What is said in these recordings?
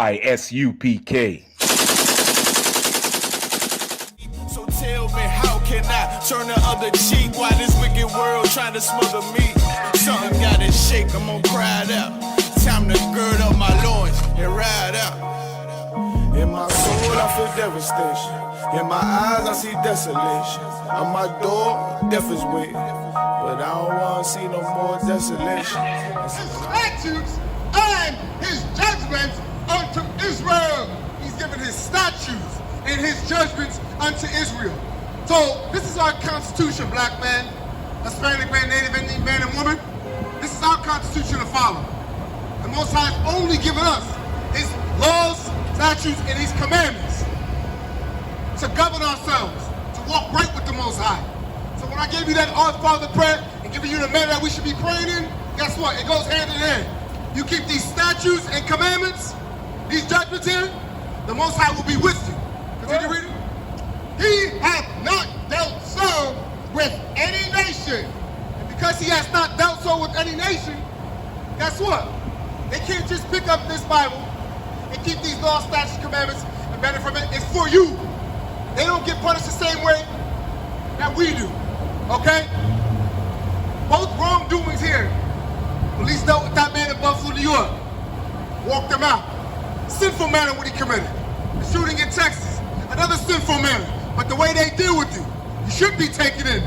I.S.U.P.K. So tell me, how can I turn the other cheek while this wicked world trying to smother me? Something gotta shake, I'm gonna cry it out. Time to gird up my loins and ride out. In my soul I feel devastation. In my eyes I see desolation. On my door, death is waiting. But I don't wanna see no more desolation. His statutes and his judgments unto Israel. He's given his statutes and his judgments unto Israel. So this is our constitution, black man, Hispanic man, Native Indian man and woman. This is our constitution to follow. The Most High has only given us his laws, statutes, and his commandments to govern ourselves, to walk right with the Most High. So when I gave you that Our Father prayer and giving you the manner that we should be praying in, guess what? It goes hand in hand. You keep these statutes and commandments, these judgments here, the Most High will be with you. Continue reading. He hath not dealt so with any nation. And because he has not dealt so with any nation, guess what? They can't just pick up this Bible and keep these laws, statutes, commandments, and benefit from it. It's for you. They don't get punished the same way that we do. Okay? Both wrongdoings here. Police dealt with that man in Buffalo, New York. Walked him out. Sinful manner what he committed. The shooting in Texas. Another sinful manner. But the way they deal with you, you should be taken in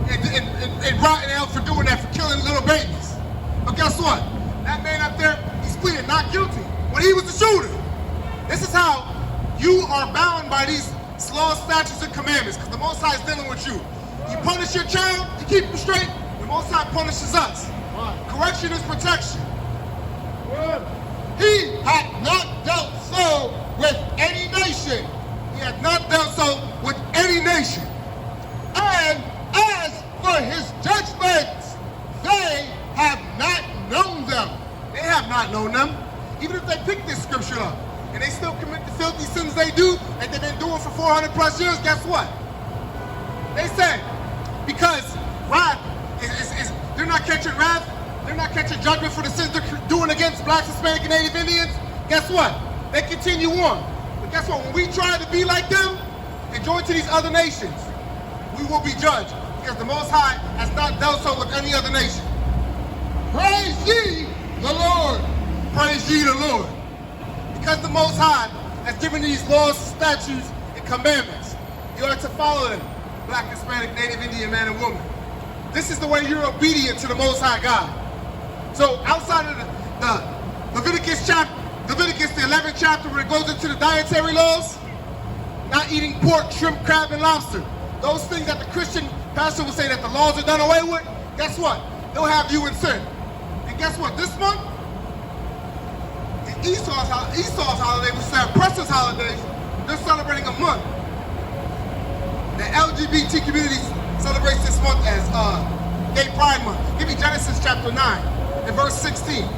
and rotten out for doing that, for killing little babies. But guess what? That man up there, he's pleaded not guilty when he was the shooter. This is how you are bound by these laws, statutes, and commandments, because the Most High is dealing with you. You punish your child, you keep him straight, the Most High punishes us. Correction is protection. He hath not dealt so with any nation. He hath not dealt so with any nation. And as for his judgments, they have not known them. They have not known them. Even if they pick this scripture up and they still commit the filthy sins they do that they've been doing for 400 plus years, guess what? They say, because wrath is they're not catching wrath, they're not catching judgment for the sins they're doing against blacks, Hispanic, and Native Indians, guess what? They continue on. But guess what? When we try to be like them and join to these other nations, we will be judged, because the Most High has not dealt so with any other nation. Praise ye the Lord. Praise ye the Lord. Because the Most High has given these laws, statutes, and commandments, you are to follow them, black, Hispanic, Native Indian man and woman. This is the way you're obedient to the Most High God. So outside of the Leviticus, the 11th chapter, where it goes into the dietary laws, not eating pork, shrimp, crab, and lobster, those things that the Christian pastor will say that the laws are done away with, guess what? They'll have you in sin. And guess what? This month, Esau's holiday, which is our oppressors' holidays, they're celebrating a month. The LGBT community celebrates this month as Gay Pride Month. Give me Genesis chapter 9 and verse 16.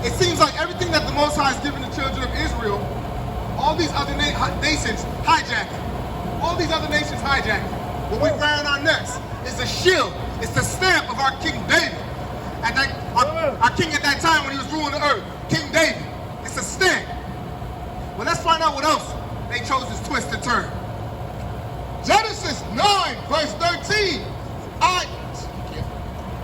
It seems like everything that the Most High has given the children of Israel, all these other nations hijack it. All these other nations hijack it. What we wear on our necks is a shield. It's the stamp of our King David. Our king at that time when he was ruling the earth, King David. It's a stamp. Well, let's find out what else they chose to twist and turn. Genesis 9, verse 13.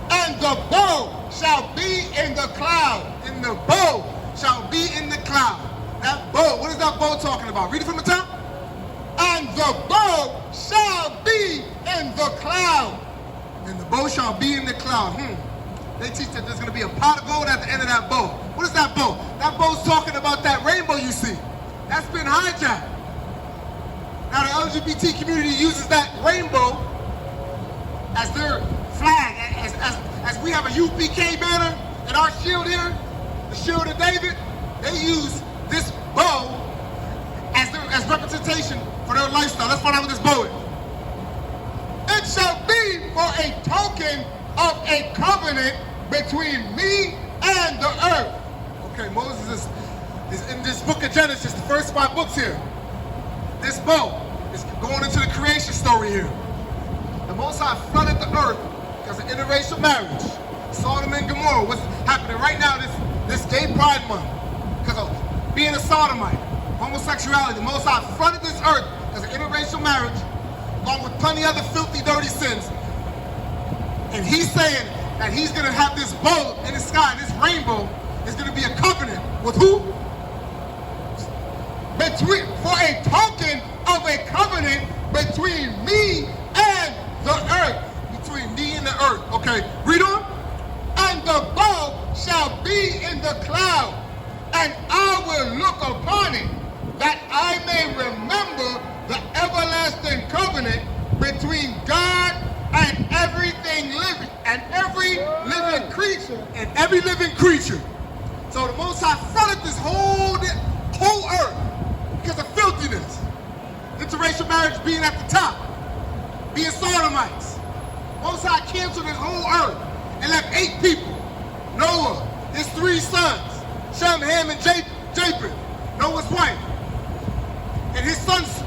And the bow shall be in the cloud. And the bow shall be in the cloud. That bow, what is that bow talking about? Read it from the top. And the bow shall be in the cloud. And the bow shall be in the cloud. They teach that there's going to be a pot of gold at the end of that bow. What is that bow? That bow's talking about that rainbow you see. That's been hijacked. Now the LGBT community uses that rainbow as their flag. As we have a UPK banner and our shield here, the shield of David, they use this bow as representation for their lifestyle. Let's find out what this bow is. It shall be for a token of a covenant between me and the earth. Okay, Moses is in this book of Genesis, the first 5 books here. This bow is going into the creation story here. The Most High flooded the earth because of interracial marriage. Sodom and Gomorrah, what's happening right now, this Gay Pride Month, because of being a sodomite, homosexuality. The Most High flooded this earth as an interracial marriage, along with plenty other filthy, dirty sins. And he's saying that he's going to have this bow in the sky, and this rainbow is going to be a covenant with who? For a token of a covenant between me and the earth. Between me and the earth. Okay, read on. And the bow shall be in the cloud, and I will look upon it, that I may remember the everlasting covenant between God and everything living, and every living creature, So the Most High flooded this whole earth because of filthiness. Interracial marriage being at the top, being sodomites. Most High canceled his whole earth and left 8 people. Noah, his 3 sons, Shem, Ham, and Japheth, Noah's wife, and his sons'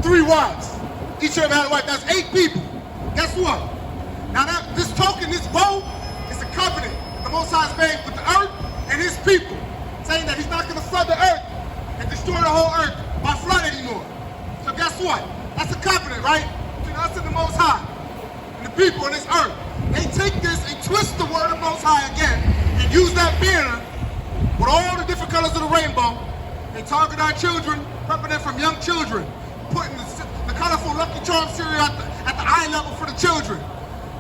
3 wives. Each of them had a wife. That's 8 people. Guess what? Now this token, this bow, is a covenant the Most High has made with the earth and his people, saying that he's not going to flood the earth and destroy the whole earth by flood anymore. So guess what? That's a covenant, right? Between us and the Most High and the people on this earth. They take this and twist the word of Most High again and use that banner with all the different colors of the rainbow. They target our children, prepping them from young children, putting the colorful Lucky Charms cereal at the eye level for the children.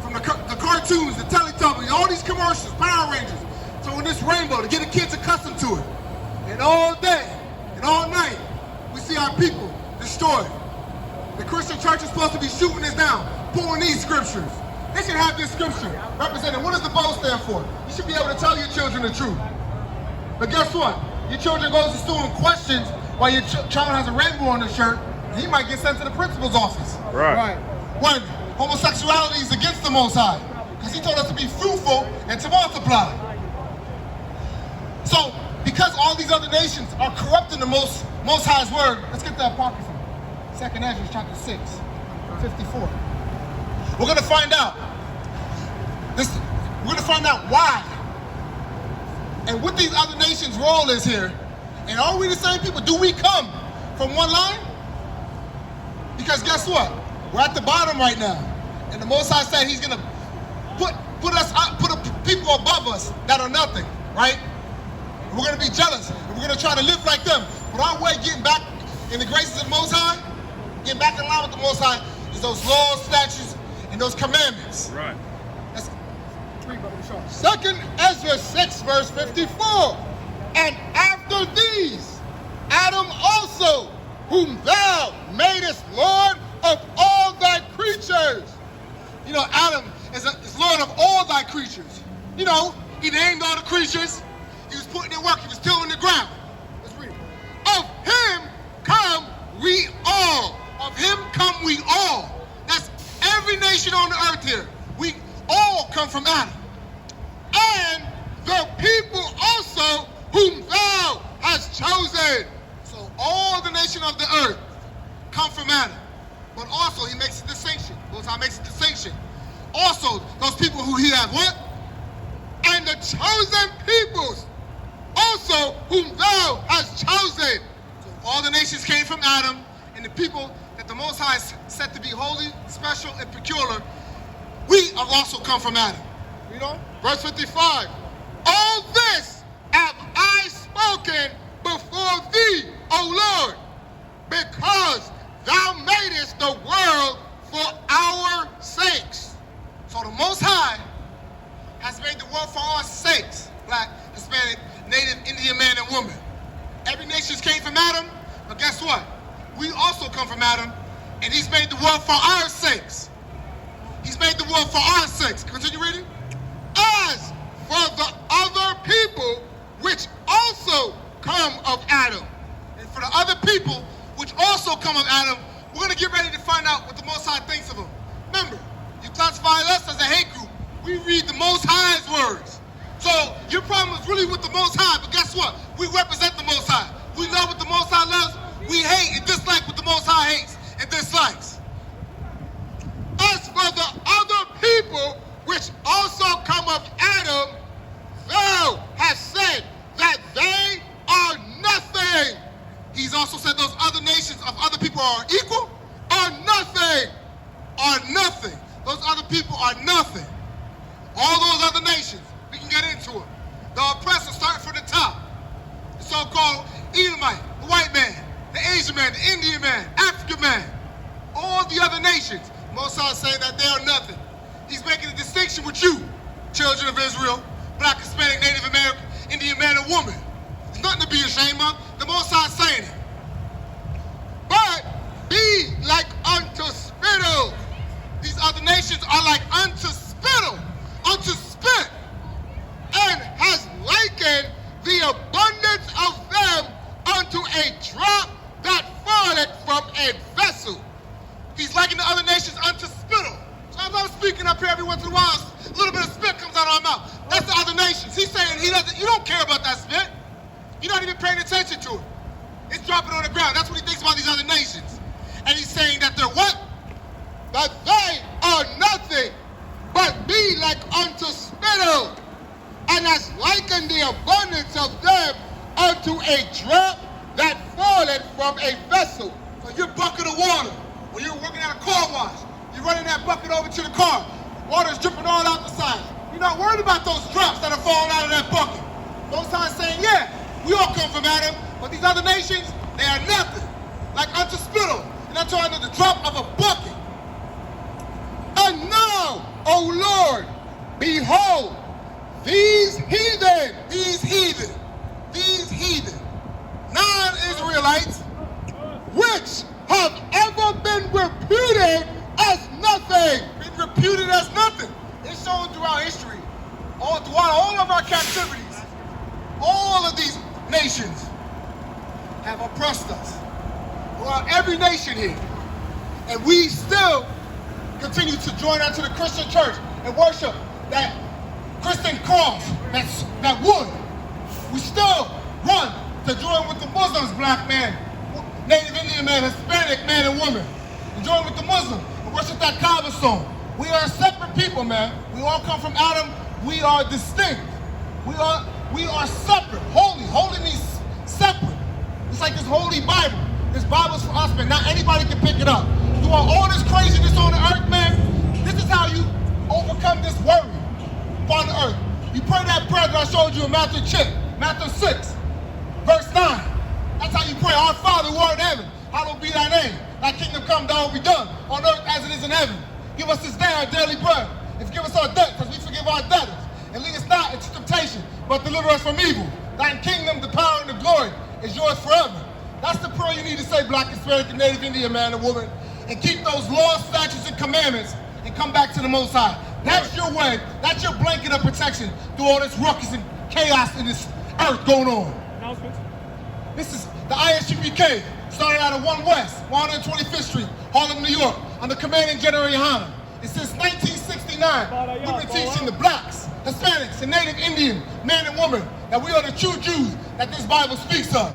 From the cartoons, the Teletubbies, all these commercials, Power Rangers. So in this rainbow, to get the kids accustomed to it. And all day and all night, we see our people destroyed. The Christian church is supposed to be shooting this down, pulling these scriptures. They should have this scripture representing what does the bow stand for. You should be able to tell your children the truth. But guess what? Your children goes to school and questions why your child has a rainbow on their shirt, and he might get sent to the principal's office. Right. When homosexuality is against the Most High, because he told us to be fruitful and to multiply. So, because all these other nations are corrupting the Most High's word, let's get that apocrypha. 2nd Ezra chapter 6, 54. We're going to find out. We're going to find out why and what these other nations' role is here. And are we the same people? Do we come from one line? Because guess what? We're at the bottom right now. And the Most High said he's going to put us up, put people above us that are nothing, right? And we're going to be jealous. And we're going to try to live like them. But our way getting back in the graces of the Most High, getting back in line with the Most High, is those laws, statutes, and those commandments. Right. That's 2nd Ezra 6, verse 54. And after these, Adam also, whom thou madest Lord of all thy creatures. You know, Adam is Lord of all thy creatures. You know, he named all the creatures. He was putting in work. He was tilling the ground. Let's read it. Of him come we all. Of him come we all. That's every nation on the earth here. We all come from Adam. And the people also whom thou hast chosen. So all the nation of the earth come from Adam. But also he makes a distinction. Most High makes a distinction. Also, those people who he has what? And the chosen peoples also whom thou hast chosen. So all the nations came from Adam, and the people that the Most High set to be holy, special, and peculiar, we have also come from Adam. You know? Verse 55. All this have I spoken before thee, O Lord, because thou madest the world for our sakes. So the Most High has made the world for our sakes. Black, Hispanic, Native, Indian man and woman. Every nation came from Adam, but guess what? We also come from Adam, and he's made the world for our sakes. He's made the world for our sakes. Continue reading. As for the other people which also come of Adam. And for the other people which also come of Adam, we're going to get ready to find out what the Most High thinks of them. Remember, you classify us as a hate group. We read the Most High's words. So your problem is really with the Most High, but guess what? We represent the Most High. We love what the Most High loves. We hate and dislike what the Most High hates and dislikes. As for the other people which also come of Adam, thou hast said that they are nothing. He's also said those other nations of other people are equal, are nothing. Are nothing. Those other people are nothing. All those other nations, we can get into them. The oppressor, starting from the top. The so-called Edomite, the white man, the Asian man, the Indian man, African man. All the other nations. Mosai is saying that they are nothing. He's making a distinction with you, children of Israel, black, Hispanic, Native American, Indian man and woman. There's nothing to be ashamed of. The Mosai is saying it. But be like unto spittle. These other nations are like unto spittle, unto spit, and has likened the abundance of them unto a drop that falleth from a vessel. He's likened the other nations unto spittle. So as I'm speaking up here every once in a while, a little bit of spit comes out of my mouth. That's the other nations. He's saying you don't care about that spit. You're not even paying attention to it. It's dropping on the ground. That's what he thinks about these other nations. And he's saying that they're what? That they are nothing, but be like unto spittle, and has likened the abundance of them unto a drop that falleth from a vessel. So your bucket of water, when you're working at a car wash, you're running that bucket over to the car, water's dripping all out the side. You're not worried about those drops that are falling out of that bucket. Those times saying, yeah, we all come from Adam, but these other nations, they are nothing, like unto spittle. And I'm talking about the drop of a bucket. And now, O Lord, behold, these heathen, non-Israelites, which have ever been reputed as nothing. Been reputed as nothing. It's shown throughout history, throughout all of our captivities. All of these nations have oppressed us. Throughout every nation here. And we still continue to join onto the Christian church and worship that Christian cross, that wood. We still run to join with the Muslims, black man, Native Indian man, Hispanic man and woman. And join with the Muslim and worship that Kaaba stone. We are a separate people, man. We all come from Adam. We are distinct. We are separate. Holy means separate. It's like this holy Bible. This Bible's for us, man. Not anybody can pick it up. Throughout all this craziness on the earth, man, this is how you overcome this worry upon the earth. You pray that prayer that I showed you in Matthew 6, verse 9. That's how you pray. Our Father who art in heaven, hallowed be thy name. Thy kingdom come, thy will be done, on earth as it is in heaven. Give us this day our daily bread. And forgive us our debts, as we forgive our debtors. And lead us not into temptation, but deliver us from evil. Thine kingdom, the power, and the glory is yours forever. That's the prayer you need to say, black, Hispanic, and Native Indian man and woman. And keep those laws, statutes, and commandments and come back to the Most High. That's your way. That's your blanket of protection through all this ruckus and chaos in this earth going on. This is the I.S.U.P.K. started out of 1 West, 125th Street, Harlem, New York, under commanding General YAHANNA. And since 1969, we've been teaching the blacks, Hispanics, and Native Indian men and women that we are the true Jews that this Bible speaks of.